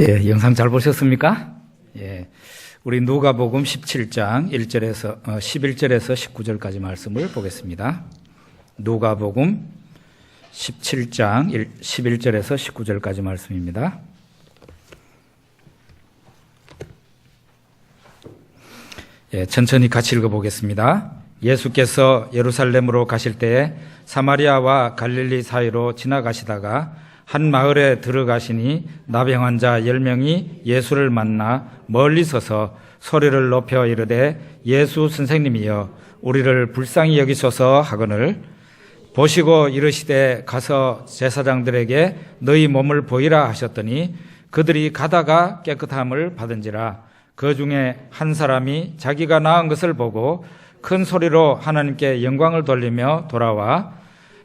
예, 영상 잘 보셨습니까? 예, 우리 누가복음 17장 1절에서 11절에서 19절까지 말씀을 보겠습니다. 누가복음 17장 11절에서 19절까지 말씀입니다. 예, 천천히 같이 읽어보겠습니다. 예수께서 예루살렘으로 가실 때에 사마리아와 갈릴리 사이로 지나가시다가 한 마을에 들어가시니 나병 환자 10명이 예수를 만나 멀리 서서 소리를 높여 이르되 예수 선생님이여 우리를 불쌍히 여기소서 하거늘 보시고 이르시되 가서 제사장들에게 너희 몸을 보이라 하셨더니 그들이 가다가 깨끗함을 받은지라. 그 중에 한 사람이 자기가 나은 것을 보고 큰 소리로 하나님께 영광을 돌리며 돌아와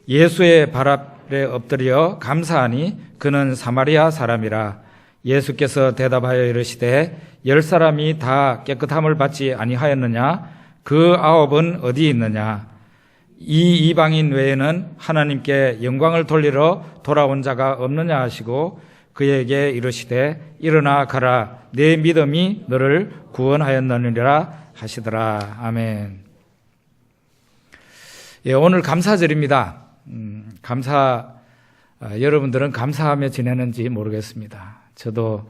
예수의 발 앞에 엎드려 감사하니 그는 사마리아 사람이라. 예수께서 대답하여 이르시되 10사람이 다 깨끗함을 받지 아니하였느냐? 그 9은 어디 있느냐? 이 이방인 외에는 하나님께 영광을 돌리러 돌아온 자가 없느냐 하시고 그에게 이르시되 일어나 가라 내 믿음이 너를 구원하였느니라 하시더라. 아멘. 예, 오늘 감사절입니다. 여러분들은 감사하며 지내는지 모르겠습니다. 저도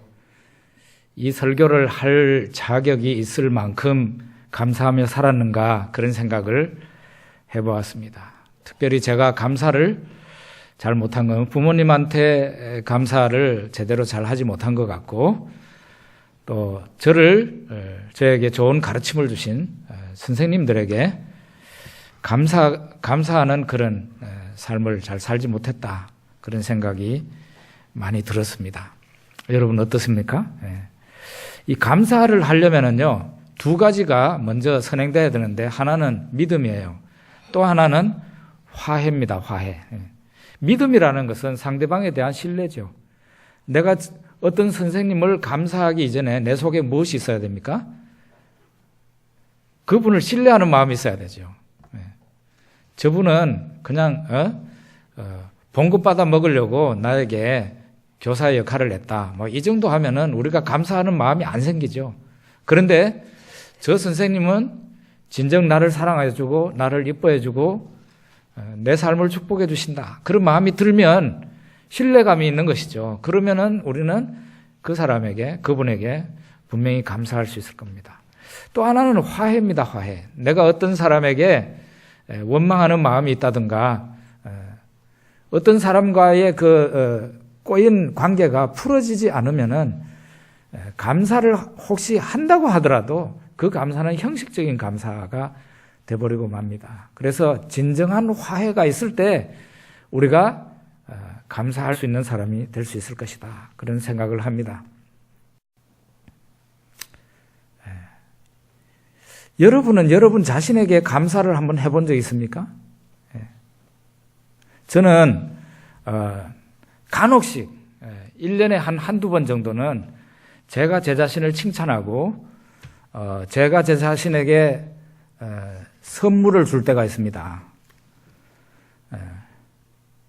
이 설교를 할 자격이 있을 만큼 감사하며 살았는가 그런 생각을 해보았습니다. 특별히 제가 감사를 잘 못한 건 부모님한테 감사를 제대로 잘 하지 못한 것 같고 또 저에게 좋은 가르침을 주신 선생님들에게 감사하는 그런 삶을 잘 살지 못했다. 그런 생각이 많이 들었습니다. 여러분 어떻습니까? 이 감사를 하려면은요, 두 가지가 먼저 선행돼야 되는데 하나는 믿음이에요. 또 하나는 화해입니다. 화해. 믿음이라는 것은 상대방에 대한 신뢰죠. 내가 어떤 선생님을 감사하기 이전에 내 속에 무엇이 있어야 됩니까? 그분을 신뢰하는 마음이 있어야 되죠. 저분은 그냥 봉급받아 먹으려고 나에게 교사의 역할을 했다. 이 정도 하면은 우리가 감사하는 마음이 안 생기죠. 그런데 저 선생님은 진정 나를 사랑해주고 나를 이뻐해주고 내 삶을 축복해 주신다. 그런 마음이 들면 신뢰감이 있는 것이죠. 그러면은 우리는 그 사람에게, 그분에게 분명히 감사할 수 있을 겁니다. 또 하나는 화해입니다. 화해. 내가 어떤 사람에게 원망하는 마음이 있다든가 어떤 사람과의 꼬인 관계가 풀어지지 않으면은 감사를 혹시 한다고 하더라도 그 감사는 형식적인 감사가 돼버리고 맙니다. 그래서 진정한 화해가 있을 때 우리가 감사할 수 있는 사람이 될 수 있을 것이다. 그런 생각을 합니다. 여러분은 여러분 자신에게 감사를 한번 해본 적 있습니까? 저는 간혹씩 1년에 한두 번 정도는 제가 제 자신을 칭찬하고 제가 제 자신에게 선물을 줄 때가 있습니다.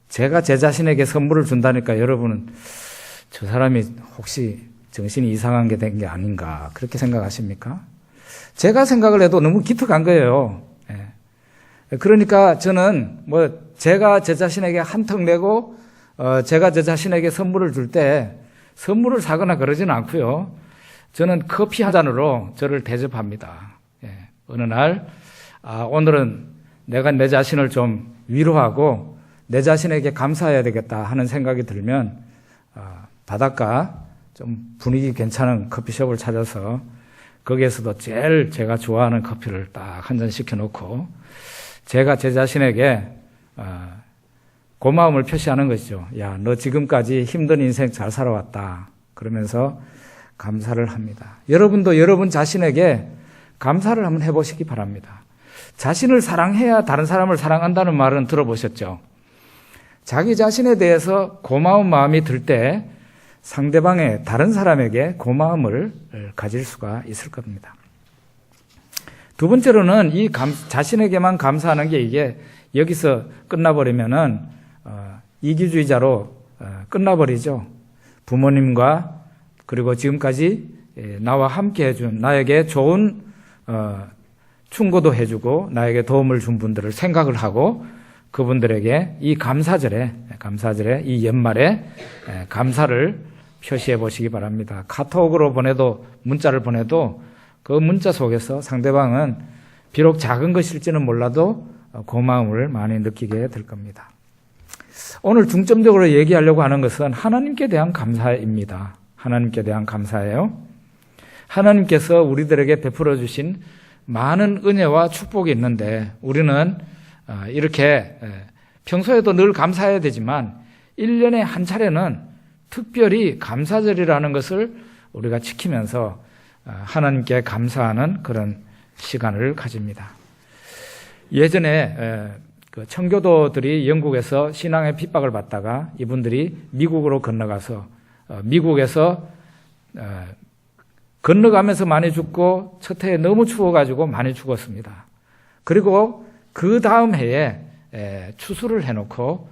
제가 제 자신에게 선물을 준다니까 여러분은 저 사람이 혹시 정신이 이상한 게 된 게 아닌가 그렇게 생각하십니까? 제가 생각을 해도 너무 기특한 거예요. 그러니까 저는 제가 제 자신에게 한턱 내고 제가 제 자신에게 선물을 줄 때 선물을 사거나 그러지는 않고요. 저는 커피 한 잔으로 저를 대접합니다. 어느 날 오늘은 내가 내 자신을 좀 위로하고 내 자신에게 감사해야 되겠다 하는 생각이 들면 바닷가 좀 분위기 괜찮은 커피숍을 찾아서 거기에서도 제일 제가 좋아하는 커피를 딱 한 잔 시켜놓고 제가 제 자신에게 고마움을 표시하는 것이죠. 야, 너 지금까지 힘든 인생 잘 살아왔다. 그러면서 감사를 합니다. 여러분도 여러분 자신에게 감사를 한번 해보시기 바랍니다. 자신을 사랑해야 다른 사람을 사랑한다는 말은 들어보셨죠? 자기 자신에 대해서 고마운 마음이 들 때 상대방의 다른 사람에게 고마움을 가질 수가 있을 겁니다. 두 번째로는 이 자신에게만 감사하는 게 이게 여기서 끝나버리면은 이기주의자로 끝나버리죠. 부모님과 그리고 지금까지 나와 함께 해준, 나에게 좋은 충고도 해주고 나에게 도움을 준 분들을 생각을 하고 그분들에게 이 감사절에 이 연말에 감사를 표시해 보시기 바랍니다. 카톡으로 보내도, 문자를 보내도 그 문자 속에서 상대방은 비록 작은 것일지는 몰라도 고마움을 많이 느끼게 될 겁니다. 오늘 중점적으로 얘기하려고 하는 것은 하나님께 대한 감사입니다. 하나님께 대한 감사예요. 하나님께서 우리들에게 베풀어 주신 많은 은혜와 축복이 있는데 우리는 이렇게 평소에도 늘 감사해야 되지만 1년에 한 차례는 특별히 감사절이라는 것을 우리가 지키면서 하나님께 감사하는 그런 시간을 가집니다. 예전에 그 청교도들이 영국에서 신앙의 핍박을 받다가 이분들이 미국으로 건너가서 미국에서 건너가면서 많이 죽고 첫 해에 너무 추워가지고 많이 죽었습니다. 그리고 그 다음 해에 추수를 해놓고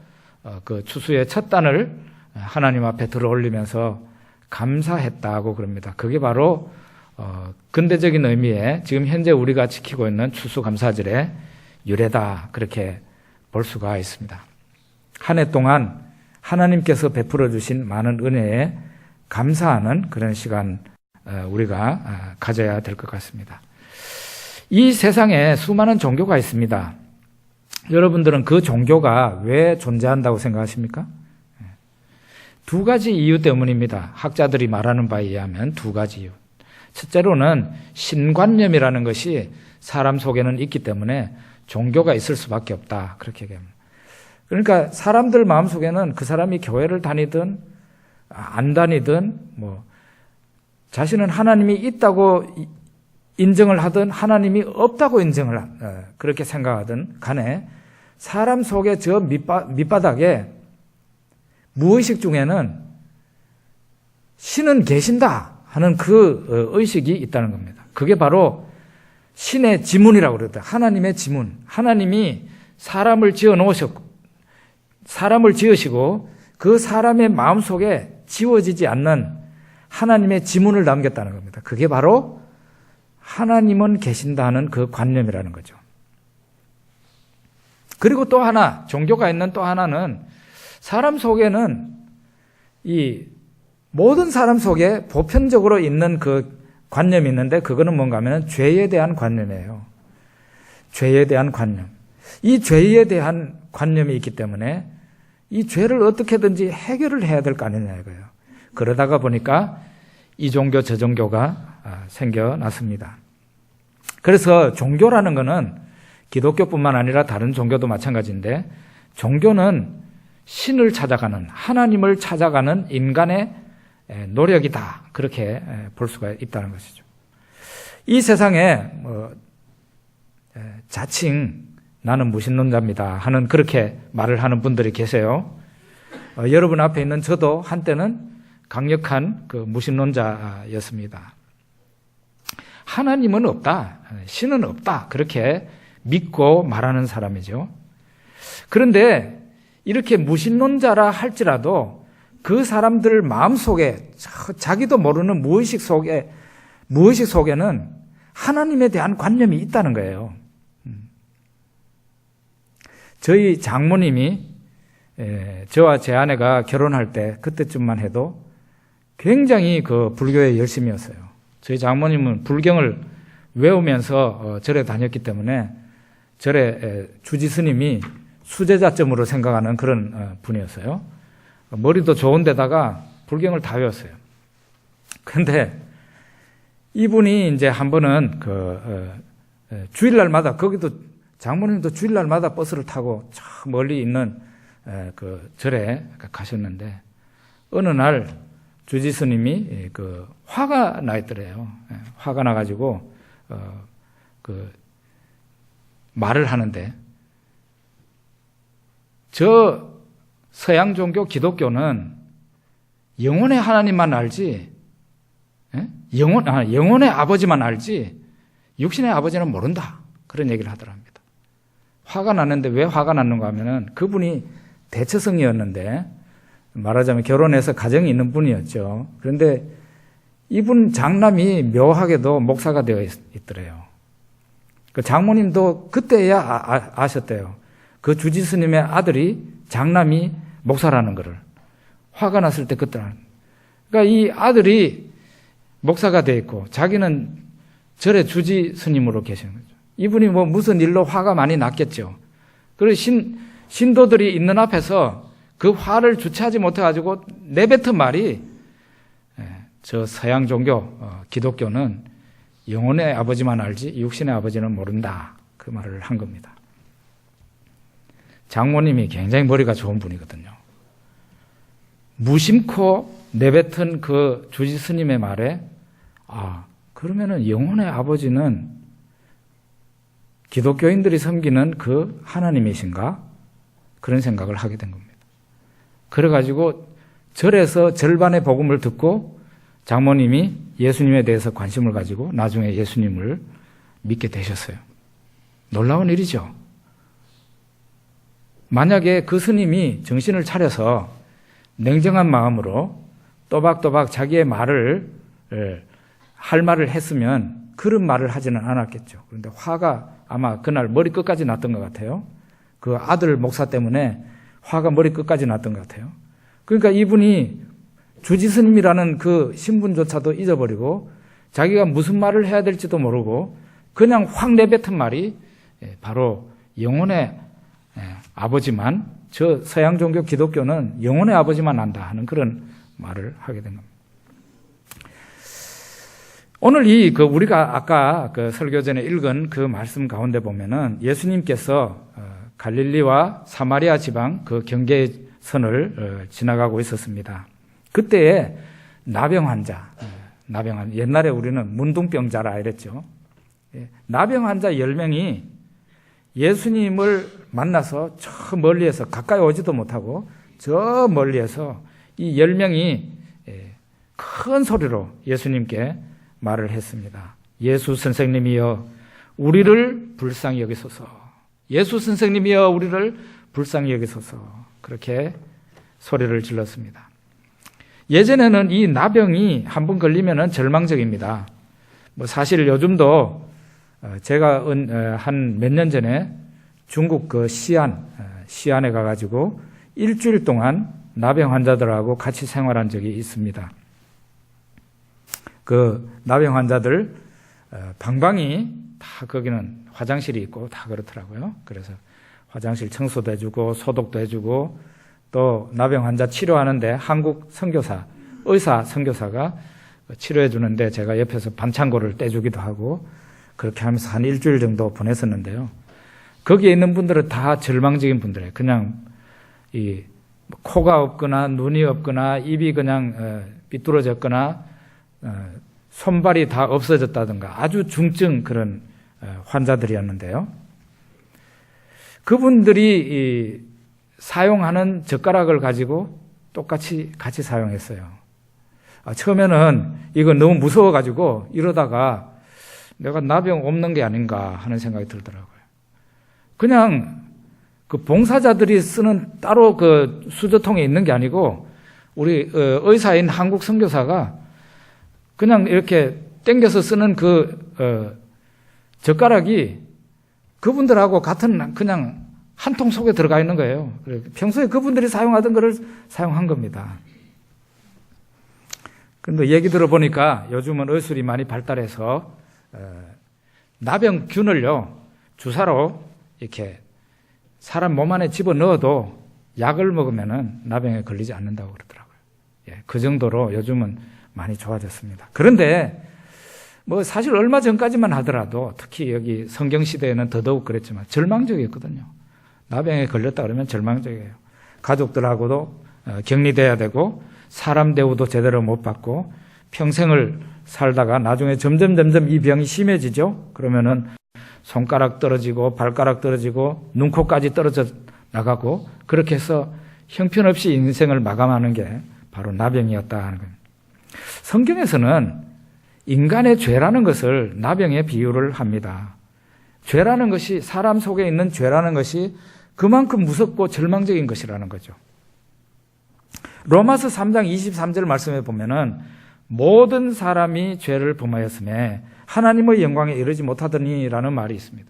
그 추수의 첫 단을 하나님 앞에 들어 올리면서 감사했다고 그럽니다. 그게 바로 근대적인 의미의 지금 현재 우리가 지키고 있는 추수감사절의 유래다, 그렇게 볼 수가 있습니다. 한 해 동안 하나님께서 베풀어 주신 많은 은혜에 감사하는 그런 시간 우리가 가져야 될 것 같습니다. 이 세상에 수많은 종교가 있습니다. 여러분들은 그 종교가 왜 존재한다고 생각하십니까? 두 가지 이유 때문입니다. 학자들이 말하는 바에 의하면 두 가지 이유. 첫째로는 신관념이라는 것이 사람 속에는 있기 때문에 종교가 있을 수밖에 없다, 그렇게 얘기합니다. 그러니까 사람들 마음속에는 그 사람이 교회를 다니든 안 다니든 자신은 하나님이 있다고 인정을 하든 하나님이 없다고 인정을 그렇게 생각하든 간에 사람 속에 저 밑바닥에 무의식 중에는 신은 계신다 하는 그 의식이 있다는 겁니다. 그게 바로 신의 지문이라고 그러다. 하나님의 지문. 하나님이 사람을 지으시고 그 사람의 마음속에 지워지지 않는 하나님의 지문을 남겼다는 겁니다. 그게 바로 하나님은 계신다는 그 관념이라는 거죠. 그리고 또 하나, 종교가 있는 또 하나는 사람 속에는 이 모든 사람 속에 보편적으로 있는 그 관념이 있는데 그거는 뭔가 하면 죄에 대한 관념이에요. 죄에 대한 관념. 이 죄에 대한 관념이 있기 때문에 이 죄를 어떻게든지 해결을 해야 될 거 아니냐 이거예요. 그러다가 보니까 이 종교 저 종교가 생겨났습니다. 그래서 종교라는 거는 기독교뿐만 아니라 다른 종교도 마찬가지인데 종교는 신을 찾아가는, 하나님을 찾아가는 인간의 노력이다, 그렇게 볼 수가 있다는 것이죠. 이 세상에 자칭 나는 무신론자입니다 하는 그렇게 말을 하는 분들이 계세요. 여러분 앞에 있는 저도 한때는 강력한 그 무신론자였습니다. 하나님은 없다, 신은 없다, 그렇게 믿고 말하는 사람이죠. 그런데 이렇게 무신론자라 할지라도 그 사람들 마음속에 자기도 모르는 무의식 속에는 하나님에 대한 관념이 있다는 거예요. 저희 장모님이 저와 제 아내가 결혼할 때 그때쯤만 해도 굉장히 그 불교에 열심이었어요. 저희 장모님은 불경을 외우면서 절에 다녔기 때문에 절에 주지 스님이 수제자점으로 생각하는 그런 분이었어요. 머리도 좋은 데다가 불경을 다 외웠어요. 그런데 이분이 이제 한 번은 주일날마다, 거기도 장모님도 주일날마다 버스를 타고 저 멀리 있는 그 절에 가셨는데 어느 날 주지 스님이 화가 나 있더래요. 화가 나가지고 말을 하는데, 저 서양 종교 기독교는 영혼의 하나님만 알지, 영혼의 아버지만 알지 육신의 아버지는 모른다, 그런 얘기를 하더랍니다. 화가 났는데 왜 화가 났는가 하면은 그분이 대처성이었는데, 말하자면 결혼해서 가정이 있는 분이었죠. 그런데 이분 장남이 묘하게도 목사가 되어 있더래요. 그 장모님도 그때야 아셨대요. 그 주지 스님의 아들이 장남이 목사라는 것을. 화가 났을 때 그때. 그러니까 이 아들이 목사가 되어 있고 자기는 절의 주지 스님으로 계시는 거죠. 이분이 뭐 무슨 일로 화가 많이 났겠죠. 그리고 신도들이 있는 앞에서 그 화를 주체하지 못해가지고 내뱉은 말이 저 서양 종교 기독교는 영혼의 아버지만 알지 육신의 아버지는 모른다. 그 말을 한 겁니다. 장모님이 굉장히 머리가 좋은 분이거든요. 무심코 내뱉은 그 주지 스님의 말에 그러면은 영혼의 아버지는 기독교인들이 섬기는 그 하나님이신가? 그런 생각을 하게 된 겁니다. 그래가지고 절에서 절반의 복음을 듣고 장모님이 예수님에 대해서 관심을 가지고 나중에 예수님을 믿게 되셨어요. 놀라운 일이죠. 만약에 그 스님이 정신을 차려서 냉정한 마음으로 또박또박 자기의 말을 할 말을 했으면 그런 말을 하지는 않았겠죠. 그런데 화가 아마 그날 머리 끝까지 났던 것 같아요. 그 아들 목사 때문에 화가 머리 끝까지 났던 것 같아요. 그러니까 이분이 주지스님이라는 그 신분조차도 잊어버리고 자기가 무슨 말을 해야 될지도 모르고 그냥 확 내뱉은 말이 바로 영혼의 아버지만, 저 서양 종교 기독교는 영혼의 아버지만 안다 하는 그런 말을 하게 된 겁니다. 오늘 우리가 아까 그 설교 전에 읽은 그 말씀 가운데 보면은 예수님께서 갈릴리와 사마리아 지방 그 경계선을 지나가고 있었습니다. 그때에 나병 환자, 옛날에 우리는 문둥병자라 이랬죠. 나병 환자 10명이 예수님을 만나서 저 멀리에서 가까이 오지도 못하고 저 멀리에서 이 10명이 큰 소리로 예수님께 말을 했습니다. 예수 선생님이여 우리를 불쌍히 여기소서. 예수 선생님이여 우리를 불쌍히 여기소서. 그렇게 소리를 질렀습니다. 예전에는 이 나병이 한번 걸리면은 절망적입니다. 사실 요즘도 제가 한 몇 년 전에 중국 그 시안에 가가지고 일주일 동안 나병 환자들하고 같이 생활한 적이 있습니다. 그 나병 환자들 방방이 다 거기는 화장실이 있고 다 그렇더라고요. 그래서 화장실 청소도 해주고 소독도 해주고 또 나병 환자 치료하는데 한국 의사 선교사가 치료해 주는데 제가 옆에서 반창고를 떼주기도 하고 그렇게 하면서 한 일주일 정도 보냈었는데요. 거기에 있는 분들은 다 절망적인 분들이에요. 그냥 코가 없거나 눈이 없거나 입이 그냥 삐뚤어졌거나 손발이 다 없어졌다든가 아주 중증 그런 환자들이었는데요. 그분들이 사용하는 젓가락을 가지고 똑같이 같이 사용했어요. 처음에는 이거 너무 무서워가지고 이러다가 내가 나병 옮는 게 아닌가 하는 생각이 들더라고요. 그냥 그 봉사자들이 쓰는 따로 그 수저통에 있는 게 아니고 우리 의사인 한국 선교사가 그냥 이렇게 땡겨서 쓰는 그 젓가락이 그분들하고 같은 그냥 한 통 속에 들어가 있는 거예요. 평소에 그분들이 사용하던 거를 사용한 겁니다. 그런데 얘기 들어보니까 요즘은 의술이 많이 발달해서 나병균을요 주사로 이렇게 사람 몸 안에 집어넣어도 약을 먹으면은 나병에 걸리지 않는다고 그러더라고요. 그 정도로 요즘은 많이 좋아졌습니다. 그런데 사실 얼마 전까지만 하더라도 특히 여기 성경시대에는 더더욱 그랬지만 절망적이었거든요. 나병에 걸렸다 그러면 절망적이에요. 가족들하고도 격리돼야 되고 사람 대우도 제대로 못 받고 평생을 살다가 나중에 점점 이 병이 심해지죠. 그러면은 손가락 떨어지고 발가락 떨어지고 눈코까지 떨어져 나가고 그렇게 해서 형편없이 인생을 마감하는 게 바로 나병이었다 하는 겁니다. 성경에서는 인간의 죄라는 것을 나병에 비유를 합니다. 죄라는 것이 사람 속에 있는 죄라는 것이 그만큼 무섭고 절망적인 것이라는 거죠. 로마서 3장 23절 말씀에 보면은 모든 사람이 죄를 범하였음에 하나님의 영광에 이르지 못하더니라는 말이 있습니다.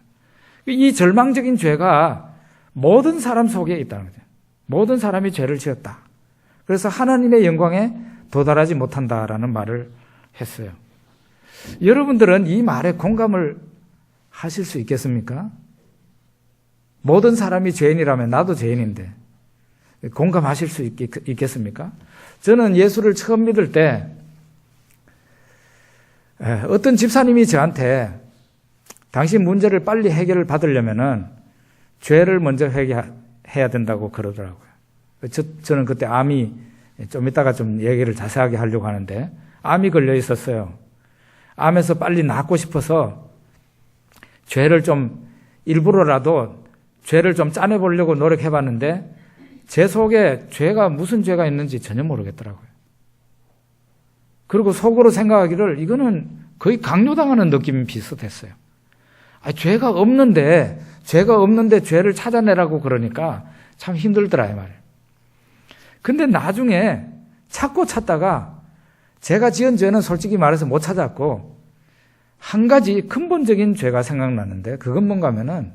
이 절망적인 죄가 모든 사람 속에 있다는 거죠. 모든 사람이 죄를 지었다. 그래서 하나님의 영광에 도달하지 못한다라는 말을 했어요. 여러분들은 이 말에 공감을 하실 수 있겠습니까? 모든 사람이 죄인이라면 나도 죄인인데 공감하실 수 있겠습니까? 저는 예수를 처음 믿을 때 어떤 집사님이 저한테 당신 문제를 빨리 해결을 받으려면은 죄를 먼저 해결해야 된다고 그러더라고요. 저는 그때 암이 좀 이따가 좀 얘기를 자세하게 하려고 하는데 암이 걸려 있었어요. 암에서 빨리 낫고 싶어서 죄를 좀 일부러라도 죄를 좀 짜내보려고 노력해 봤는데 제 속에 죄가 무슨 죄가 있는지 전혀 모르겠더라고요. 그리고 속으로 생각하기를 이거는 거의 강요당하는 느낌이 비슷했어요. 죄가 없는데 죄를 찾아내라고 그러니까 참 힘들더라 이 말이에요. 근데 나중에 찾고 찾다가 제가 지은 죄는 솔직히 말해서 못 찾았고 한 가지 근본적인 죄가 생각나는데 그건 뭔가 하면은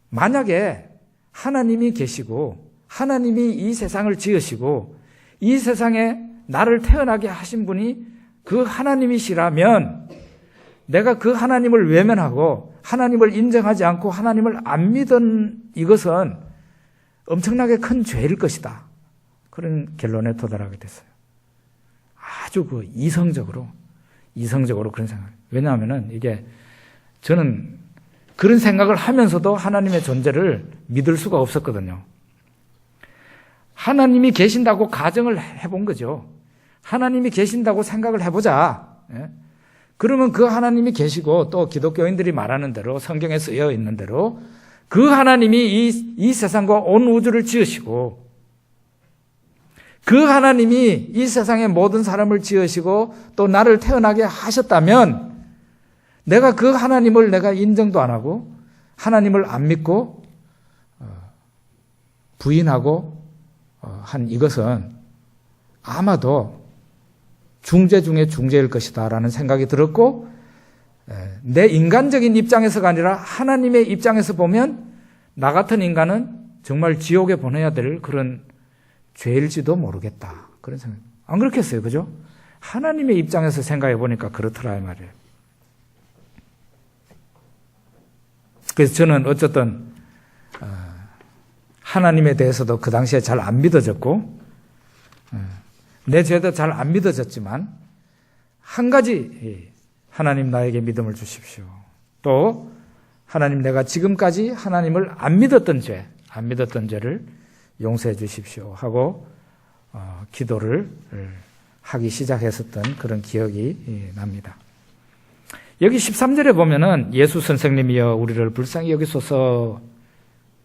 만약에 하나님이 계시고 하나님이 이 세상을 지으시고 이 세상에 나를 태어나게 하신 분이 그 하나님이시라면 내가 그 하나님을 외면하고 하나님을 인정하지 않고 하나님을 안 믿은 이것은 엄청나게 큰 죄일 것이다. 그런 결론에 도달하게 됐어요. 아주 이성적으로 그런 생각. 왜냐하면은 이게 저는 그런 생각을 하면서도 하나님의 존재를 믿을 수가 없었거든요. 하나님이 계신다고 가정을 해본 거죠. 하나님이 계신다고 생각을 해보자. 그러면 그 하나님이 계시고 또 기독교인들이 말하는 대로 성경에 쓰여 있는 대로 그 하나님이 이 세상과 온 우주를 지으시고 그 하나님이 이 세상의 모든 사람을 지으시고 또 나를 태어나게 하셨다면 내가 그 하나님을 내가 인정도 안 하고 하나님을 안 믿고 부인하고 한 이것은 아마도 중죄 중에 중죄일 것이다 라는 생각이 들었고 내 인간적인 입장에서가 아니라 하나님의 입장에서 보면 나 같은 인간은 정말 지옥에 보내야 될 그런 죄일지도 모르겠다. 그런 생각. 안 그렇겠어요? 그죠? 하나님의 입장에서 생각해 보니까 그렇더라 이 말이에요. 그래서 저는 어쨌든 하나님에 대해서도 그 당시에 잘 안 믿어졌고 내 죄도 잘 안 믿어졌지만 한 가지 하나님 나에게 믿음을 주십시오. 또 하나님 내가 지금까지 하나님을 안 믿었던 죄를 용서해 주십시오 하고 기도를 하기 시작했었던 그런 기억이 납니다. 여기 13절에 보면은 예수 선생님이여 우리를 불쌍히 여기소서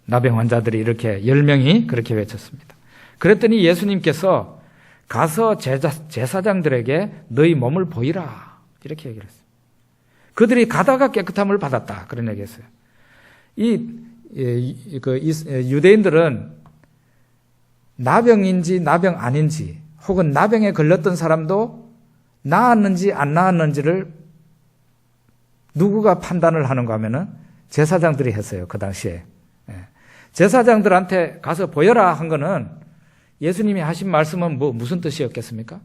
나병 환자들이 이렇게 10명이 그렇게 외쳤습니다. 그랬더니 예수님께서 가서 제사장들에게 너희 몸을 보이라 이렇게 얘기를 했어요. 그들이 가다가 깨끗함을 받았다 그런 얘기했어요. 유대인들은 나병인지 나병 아닌지 혹은 나병에 걸렸던 사람도 나았는지 안 나았는지를 누구가 판단을 하는가 하면은 제사장들이 했어요. 그 당시에. 제사장들한테 가서 보여라 한 거는 예수님이 하신 말씀은 무슨 뜻이었겠습니까?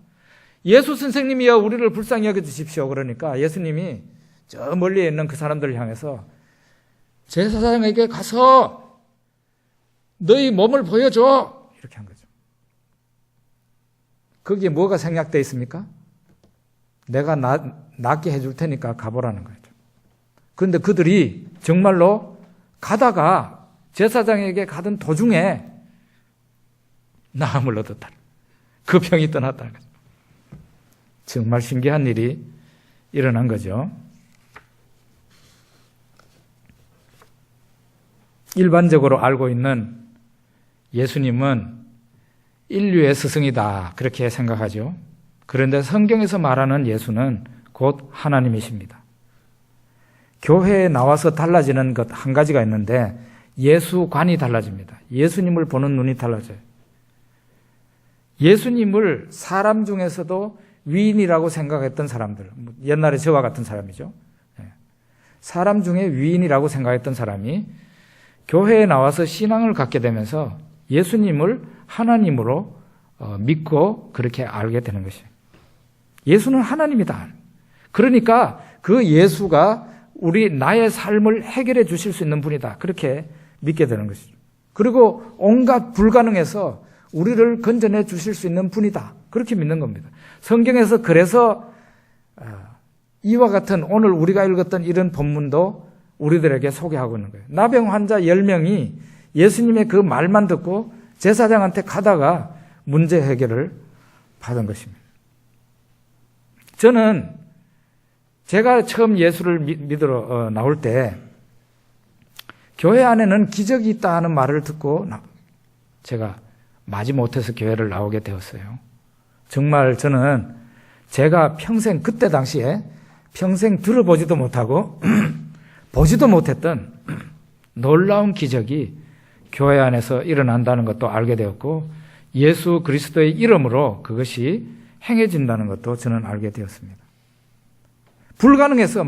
예수 선생님이여 우리를 불쌍히 여겨주십시오. 그러니까 예수님이 저 멀리에 있는 그 사람들을 향해서 제사장에게 가서 너희 몸을 보여줘. 이렇게 한 거죠. 거기에 뭐가 생략되어 있습니까? 내가 낫게 해줄 테니까 가보라는 거죠. 그런데 그들이 정말로 가다가 제사장에게 가던 도중에 나음을 얻었다. 그 병이 떠났다는 거죠. 정말 신기한 일이 일어난 거죠. 일반적으로 알고 있는 예수님은 인류의 스승이다 그렇게 생각하죠. 그런데 성경에서 말하는 예수는 곧 하나님이십니다. 교회에 나와서 달라지는 것 한 가지가 있는데 예수관이 달라집니다. 예수님을 보는 눈이 달라져요. 예수님을 사람 중에서도 위인이라고 생각했던 사람들, 옛날에 저와 같은 사람이죠. 사람 중에 위인이라고 생각했던 사람이 교회에 나와서 신앙을 갖게 되면서 예수님을 하나님으로 믿고 그렇게 알게 되는 것이에요. 예수는 하나님이다. 그러니까 그 예수가 나의 삶을 해결해 주실 수 있는 분이다. 그렇게 믿게 되는 것이죠. 그리고 온갖 불가능에서 우리를 건져내 주실 수 있는 분이다. 그렇게 믿는 겁니다. 성경에서 그래서 이와 같은 오늘 우리가 읽었던 이런 본문도 우리들에게 소개하고 있는 거예요. 나병 환자 10명이 예수님의 그 말만 듣고 제사장한테 가다가 문제 해결을 받은 것입니다. 저는 제가 처음 예수를 믿으러 나올 때 교회 안에는 기적이 있다 하는 말을 듣고 제가 마지못해서 교회를 나오게 되었어요. 정말 저는 제가 평생 그때 당시에 평생 들어보지도 못하고 보지도 못했던 놀라운 기적이 교회 안에서 일어난다는 것도 알게 되었고 예수 그리스도의 이름으로 그것이 행해진다는 것도 저는 알게 되었습니다.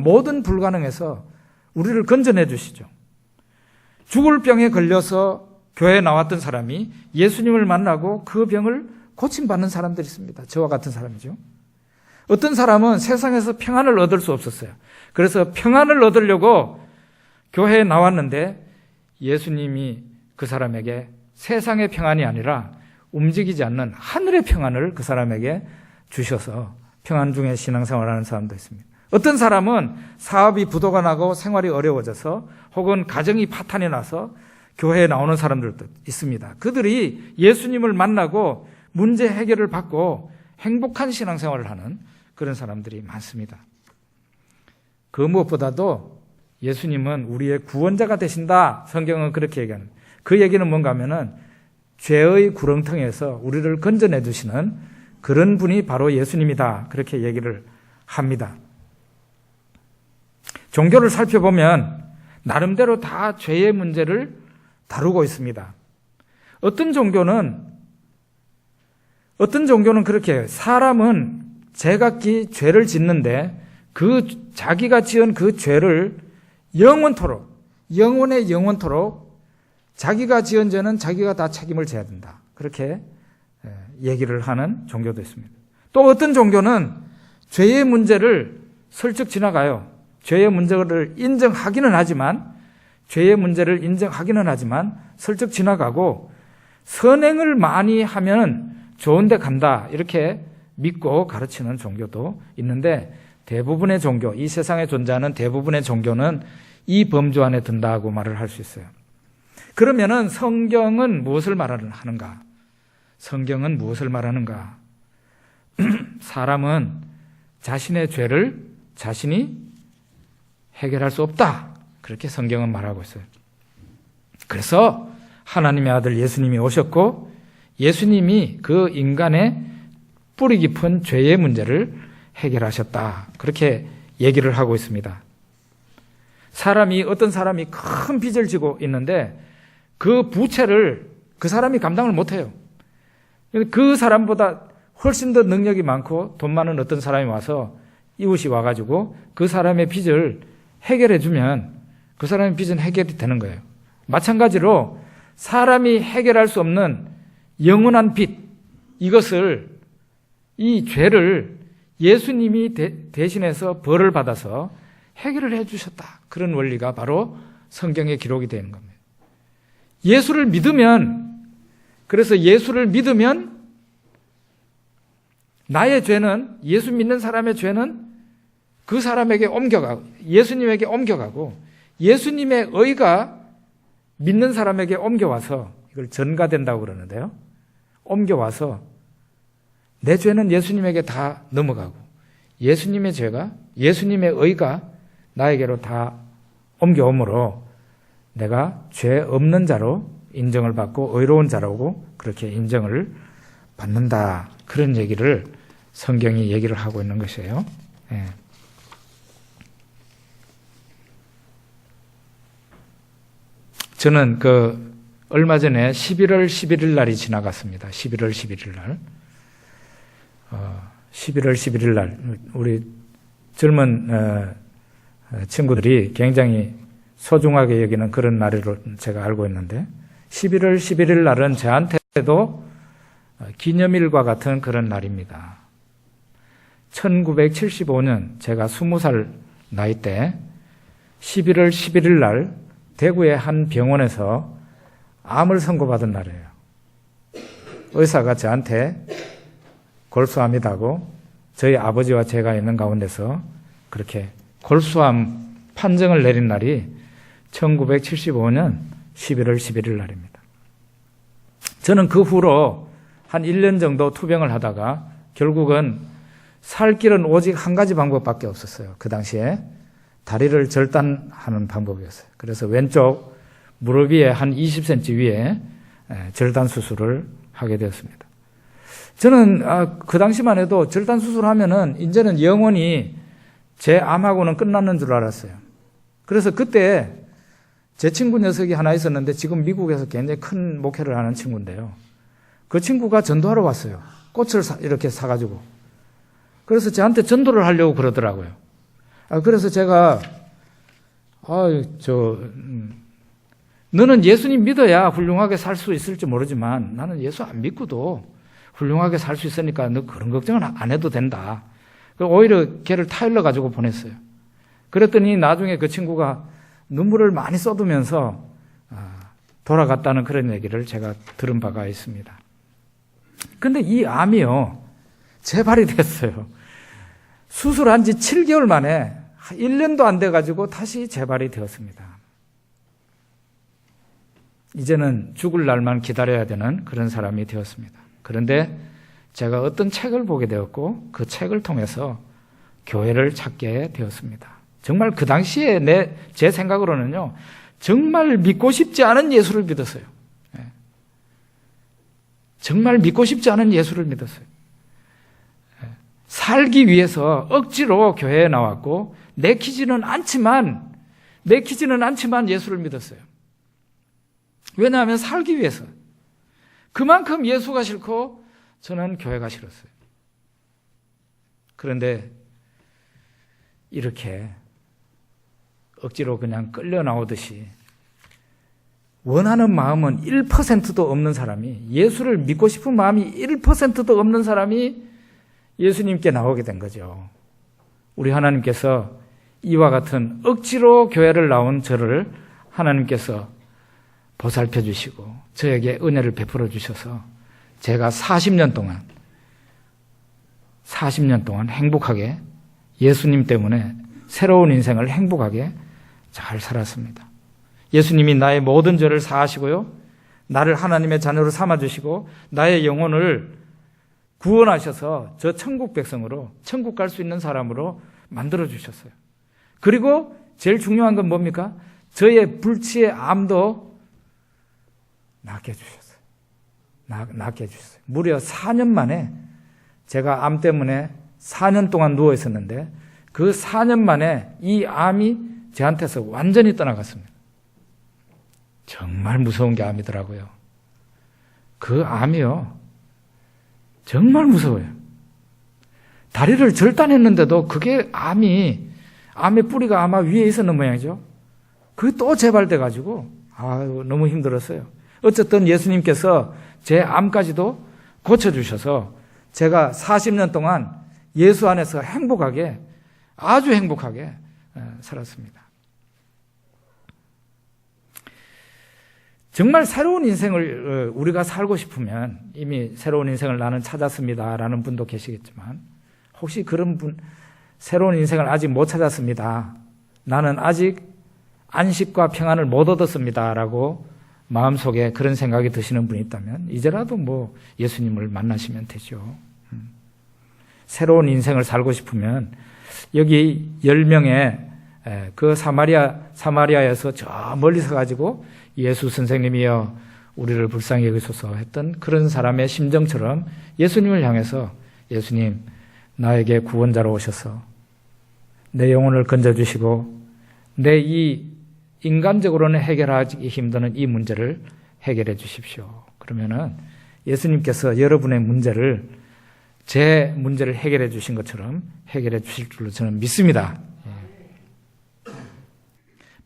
모든 불가능해서 우리를 건져내 주시죠. 죽을 병에 걸려서 교회에 나왔던 사람이 예수님을 만나고 그 병을 고침받는 사람들이 있습니다. 저와 같은 사람이죠. 어떤 사람은 세상에서 평안을 얻을 수 없었어요. 그래서 평안을 얻으려고 교회에 나왔는데 예수님이 그 사람에게 세상의 평안이 아니라 움직이지 않는 하늘의 평안을 그 사람에게 주셔서 평안 중에 신앙생활하는 사람도 있습니다. 어떤 사람은 사업이 부도가 나고 생활이 어려워져서 혹은 가정이 파탄이 나서 교회에 나오는 사람들도 있습니다. 그들이 예수님을 만나고 문제 해결을 받고 행복한 신앙생활을 하는 그런 사람들이 많습니다. 그 무엇보다도 예수님은 우리의 구원자가 되신다. 성경은 그렇게 얘기합니다. 그 얘기는 뭔가 하면은 죄의 구렁텅이에서 우리를 건져내 주시는 그런 분이 바로 예수님이다. 그렇게 얘기를 합니다. 종교를 살펴보면 나름대로 다 죄의 문제를 다루고 있습니다. 어떤 종교는 그렇게 해요. 사람은 제각기 죄를 짓는데 자기가 지은 그 죄를 영원의 영원토록 자기가 지은 죄는 자기가 다 책임을 져야 된다. 그렇게 얘기를 하는 종교도 있습니다. 또 어떤 종교는 죄의 문제를 슬쩍 지나가요. 죄의 문제를 인정하기는 하지만 슬쩍 지나가고 선행을 많이 하면 좋은 데 간다. 이렇게 믿고 가르치는 종교도 있는데 대부분의 종교, 이 세상에 존재하는 대부분의 종교는 이 범주 안에 든다고 말을 할 수 있어요. 그러면은 성경은 무엇을 말하는가? 성경은 무엇을 말하는가? 사람은 자신의 죄를 자신이 해결할 수 없다. 그렇게 성경은 말하고 있어요. 그래서 하나님의 아들 예수님이 오셨고 예수님이 그 인간의 뿌리 깊은 죄의 문제를 해결하셨다. 그렇게 얘기를 하고 있습니다. 어떤 사람이 큰 빚을 지고 있는데 그 부채를 그 사람이 감당을 못해요. 그 사람보다 훨씬 더 능력이 많고 돈 많은 어떤 사람이 와서 이웃이 와가지고 그 사람의 빚을 해결해주면 그 사람의 빚은 해결이 되는 거예요. 마찬가지로 사람이 해결할 수 없는 영원한 빚, 이 죄를 예수님이 대신해서 벌을 받아서 해결을 해주셨다. 그런 원리가 바로 성경에 기록이 되는 겁니다. 예수를 믿으면 나의 죄는, 예수 믿는 사람의 죄는 그 사람에게 예수님에게 옮겨가고 예수님의 의가 믿는 사람에게 옮겨와서 이걸 전가된다고 그러는데요. 옮겨와서 내 죄는 예수님에게 다 넘어가고 예수님의 의가 나에게로 다 옮겨오므로 내가 죄 없는 자로 인정을 받고 의로운 자라고 그렇게 인정을 받는다. 그런 얘기를 성경이 얘기를 하고 있는 것이에요. 예. 저는 얼마 전에 11월 11일 날이 지나갔습니다. 11월 11일 날. 11월 11일 날 우리 젊은 친구들이 굉장히 소중하게 여기는 그런 날으로 제가 알고 있는데 11월 11일 날은 저한테도 기념일과 같은 그런 날입니다. 1975년 제가 20살 나이 때 11월 11일 날 대구의 한 병원에서 암을 선고받은 날이에요. 의사가 저한테 골수암이라고 저희 아버지와 제가 있는 가운데서 그렇게 골수암 판정을 내린 날이 1975년 11월 11일 날입니다. 저는 그 후로 한 1년 정도 투병을 하다가 결국은 살 길은 오직 한 가지 방법밖에 없었어요. 그 당시에 다리를 절단하는 방법이었어요. 그래서 왼쪽 무릎 위에 한 20cm 위에 절단 수술을 하게 되었습니다. 저는 그 당시만 해도 절단 수술하면은 이제는 영원히 제 암하고는 끝났는 줄 알았어요. 그래서 그때 제 친구 녀석이 하나 있었는데 지금 미국에서 굉장히 큰 목회를 하는 친구인데요. 그 친구가 전도하러 왔어요. 꽃을 이렇게 사가지고. 그래서 저한테 전도를 하려고 그러더라고요. 그래서 제가 너는 예수님 믿어야 훌륭하게 살 수 있을지 모르지만 나는 예수 안 믿고도 훌륭하게 살 수 있으니까 너 그런 걱정은 안 해도 된다. 오히려 걔를 타일러 가지고 보냈어요. 그랬더니 나중에 그 친구가 눈물을 많이 쏟으면서 돌아갔다는 그런 얘기를 제가 들은 바가 있습니다. 근데 이 암이요, 재발이 됐어요. 수술한 지 7개월 만에 1년도 안 돼가지고 다시 재발이 되었습니다. 이제는 죽을 날만 기다려야 되는 그런 사람이 되었습니다. 그런데 제가 어떤 책을 보게 되었고 그 책을 통해서 교회를 찾게 되었습니다. 정말 그 당시에 제 생각으로는요, 정말 믿고 싶지 않은 예수를 믿었어요. 정말 믿고 싶지 않은 예수를 믿었어요. 살기 위해서 억지로 교회에 나왔고 내키지는 않지만 예수를 믿었어요. 왜냐하면 살기 위해서. 그만큼 예수가 싫고 저는 교회가 싫었어요. 그런데 이렇게 억지로 그냥 끌려 나오듯이 원하는 마음은 1%도 없는 사람이, 예수를 믿고 싶은 마음이 1%도 없는 사람이 예수님께 나오게 된 거죠. 우리 하나님께서 이와 같은 억지로 교회를 나온 저를 하나님께서 보살펴 주시고 저에게 은혜를 베풀어 주셔서 제가 40년 동안 행복하게 예수님 때문에 새로운 인생을 행복하게 잘 살았습니다. 예수님이 나의 모든 죄를 사하시고요, 나를 하나님의 자녀로 삼아주시고 나의 영혼을 구원하셔서 저 천국 백성으로, 천국 갈 수 있는 사람으로 만들어주셨어요. 그리고 제일 중요한 건 뭡니까? 저의 불치의 암도 낫게 해주셨어요. 낫게 해주셨어요. 무려 4년 만에, 제가 암 때문에 4년 동안 누워 있었는데 그 4년 만에 이 암이 저한테서 완전히 떠나갔습니다. 정말 무서운 게 암이더라고요. 그 암이요, 정말 무서워요. 다리를 절단했는데도 그게 암의 뿌리가 아마 위에 있었는 모양이죠. 그게 또 재발돼가지고 너무 힘들었어요. 어쨌든 예수님께서 제 암까지도 고쳐주셔서 제가 40년 동안 예수 안에서 행복하게, 아주 행복하게 살았습니다. 정말 새로운 인생을 우리가 살고 싶으면, 이미 새로운 인생을 나는 찾았습니다 라는 분도 계시겠지만, 혹시 그런 분, 새로운 인생을 아직 못 찾았습니다, 나는 아직 안식과 평안을 못 얻었습니다 라고 마음속에 그런 생각이 드시는 분이 있다면 이제라도 예수님을 만나시면 되죠. 새로운 인생을 살고 싶으면 여기 10명의 그 사마리아에서 저 멀리서 가지고 예수 선생님이여 우리를 불쌍히 여기소서 했던 그런 사람의 심정처럼 예수님을 향해서, 예수님 나에게 구원자로 오셔서 내 영혼을 건져주시고 내 이 인간적으로는 해결하기 힘든 이 문제를 해결해 주십시오. 그러면은 예수님께서 여러분의 문제를 제 문제를 해결해 주신 것처럼 해결해 주실 줄로 저는 믿습니다.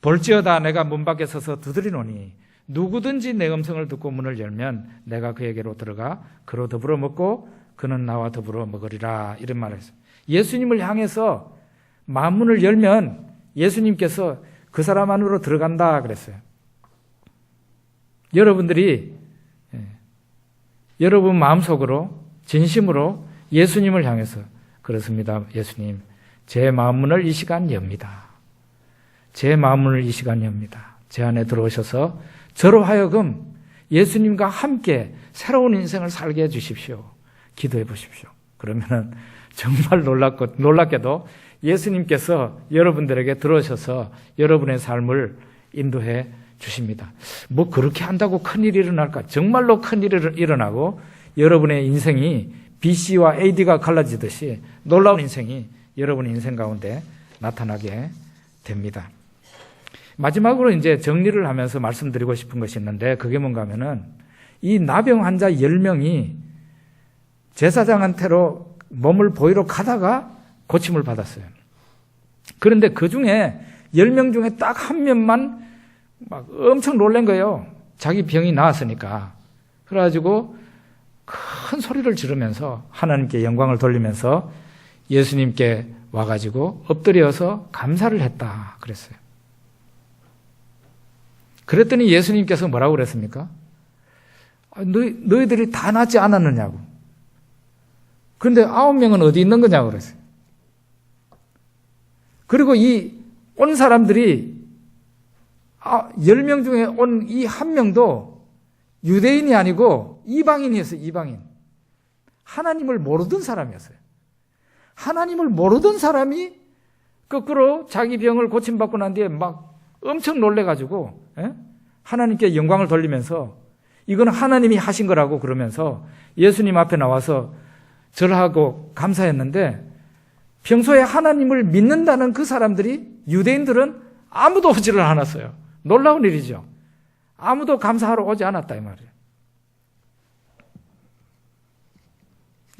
볼지어다 내가 문 밖에 서서 두드리노니 누구든지 내 음성을 듣고 문을 열면 내가 그에게로 들어가 그로 더불어 먹고 그는 나와 더불어 먹으리라, 이런 말을 했어요. 예수님을 향해서 마음문을 열면 예수님께서 그 사람 안으로 들어간다 그랬어요. 여러분들이 여러분 마음속으로 진심으로 예수님을 향해서, 그렇습니다, 예수님, 제 마음문을 이 시간 엽니다. 제 마음문을 이 시간 엽니다. 제 안에 들어오셔서 저로 하여금 예수님과 함께 새로운 인생을 살게 해 주십시오. 기도해 보십시오. 그러면은 정말 놀랍게도 예수님께서 여러분들에게 들어오셔서 여러분의 삶을 인도해 주십니다. 뭐 그렇게 한다고 큰일이 일어날까? 정말로 큰일이 일어나고 여러분의 인생이 BC와 AD가 갈라지듯이 놀라운 인생이 여러분의 인생 가운데 나타나게 됩니다. 마지막으로 이제 정리를 하면서 말씀드리고 싶은 것이 있는데, 그게 뭔가 하면은 이 나병 환자 10명이 제사장한테로 몸을 보이러 가다가 고침을 받았어요. 그런데 그 중에 10명 중에 딱 한 명만 막 엄청 놀란 거예요. 자기 병이 나았으니까. 그래가지고 큰 소리를 지르면서 하나님께 영광을 돌리면서 예수님께 와가지고 엎드려서 감사를 했다 그랬어요. 그랬더니 예수님께서 뭐라고 그랬습니까? 너희들이 다 낫지 않았느냐고. 그런데 9명은 어디 있는 거냐고 그랬어요. 그리고 이 온 사람들이 10명 중에 온 이 한 명도 유대인이 아니고 이방인이었어요. 이방인. 하나님을 모르던 사람이었어요. 하나님을 모르던 사람이 거꾸로 자기 병을 고침받고 난 뒤에 막 엄청 놀래가지고 하나님께 영광을 돌리면서 이건 하나님이 하신 거라고 그러면서 예수님 앞에 나와서 절하고 감사했는데, 평소에 하나님을 믿는다는 그 사람들이, 유대인들은 아무도 오지를 않았어요. 놀라운 일이죠. 아무도 감사하러 오지 않았다 이 말이에요.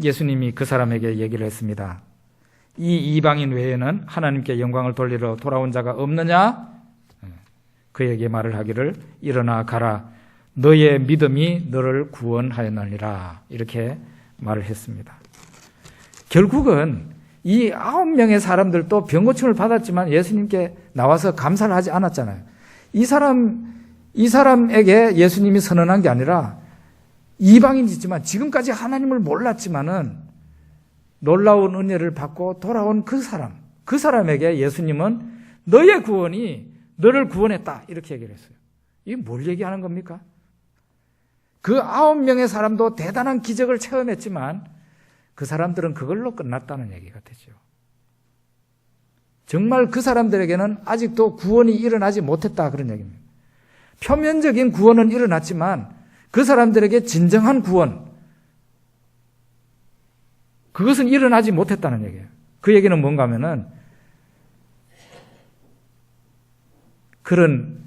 예수님이 그 사람에게 얘기를 했습니다. 이 이방인 외에는 하나님께 영광을 돌리러 돌아온 자가 없느냐? 그에게 말을 하기를 일어나 가라. 너의 믿음이 너를 구원하였느니라. 이렇게 말을 했습니다. 결국은 이 9명의 사람들도 병고침을 받았지만 예수님께 나와서 감사를 하지 않았잖아요. 이 사람에게 예수님이 선언한 게 아니라 이방인이지만 지금까지 하나님을 몰랐지만은 놀라운 은혜를 받고 돌아온 그 사람에게 예수님은 너의 구원이 너를 구원했다 이렇게 얘기를 했어요. 이게 뭘 얘기하는 겁니까? 그 9명의 사람도 대단한 기적을 체험했지만 그 사람들은 그걸로 끝났다는 얘기가 되죠. 정말 그 사람들에게는 아직도 구원이 일어나지 못했다 그런 얘기입니다. 표면적인 구원은 일어났지만 그 사람들에게 진정한 구원, 그것은 일어나지 못했다는 얘기예요. 그 얘기는 뭔가 하면은 그런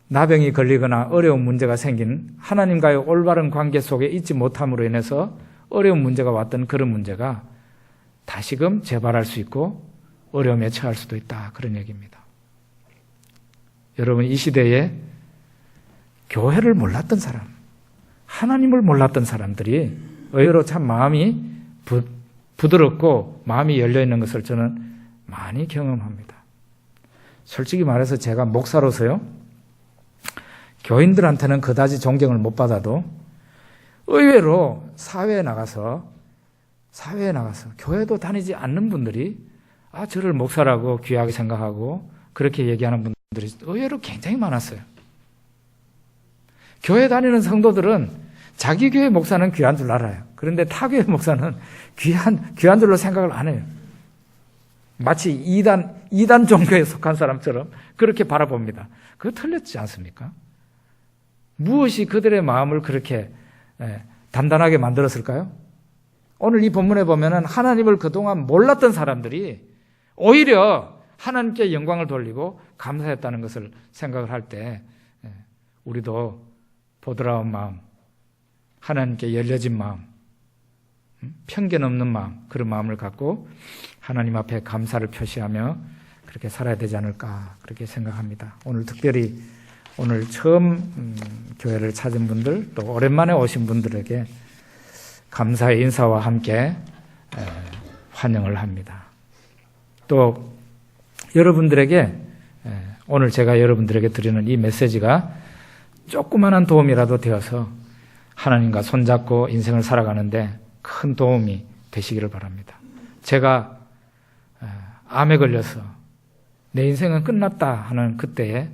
나병이 걸리거나 어려운 문제가 생긴 하나님과의 올바른 관계 속에 있지 못함으로 인해서 어려운 문제가 왔던 그런 문제가 다시금 재발할 수 있고 어려움에 처할 수도 있다 그런 얘기입니다. 여러분, 이 시대에 교회를 몰랐던 사람, 하나님을 몰랐던 사람들이 의외로 참 마음이 부드럽고 마음이 열려있는 것을 저는 많이 경험합니다. 솔직히 말해서 제가 목사로서요, 교인들한테는 그다지 존경을 못 받아도 의외로 사회에 나가서 교회도 다니지 않는 분들이 저를 목사라고 귀하게 생각하고 그렇게 얘기하는 분들이 의외로 굉장히 많았어요. 교회 다니는 성도들은 자기 교회 목사는 귀한 줄 알아요. 그런데 타 교회 목사는 귀한 줄로 생각을 안 해요. 마치 이단 종교에 속한 사람처럼 그렇게 바라봅니다. 그거 틀렸지 않습니까? 무엇이 그들의 마음을 그렇게 단단하게 만들었을까요? 오늘 이 본문에 보면은 하나님을 그동안 몰랐던 사람들이 오히려 하나님께 영광을 돌리고 감사했다는 것을 생각을 할 때 우리도 보드라운 마음, 하나님께 열려진 마음, 편견 없는 마음, 그런 마음을 갖고 하나님 앞에 감사를 표시하며 그렇게 살아야 되지 않을까 그렇게 생각합니다. 오늘 특별히 오늘 처음 교회를 찾은 분들, 또 오랜만에 오신 분들에게 감사의 인사와 함께 환영을 합니다. 또 여러분들에게 오늘 제가 여러분들에게 드리는 이 메시지가 조그마한 도움이라도 되어서 하나님과 손잡고 인생을 살아가는데 큰 도움이 되시기를 바랍니다. 제가 암에 걸려서 내 인생은 끝났다 하는 그때에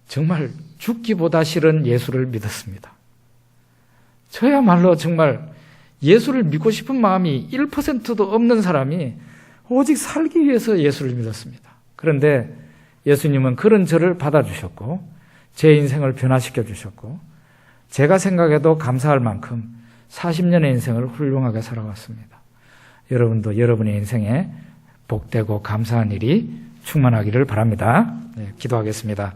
정말 죽기보다 싫은 예수를 믿었습니다. 저야말로 정말 예수를 믿고 싶은 마음이 1%도 없는 사람이 오직 살기 위해서 예수를 믿었습니다. 그런데 예수님은 그런 저를 받아주셨고 제 인생을 변화시켜 주셨고 제가 생각해도 감사할 만큼 40년의 인생을 훌륭하게 살아왔습니다. 여러분도 여러분의 인생에 복되고 감사한 일이 충만하기를 바랍니다. 네, 기도하겠습니다.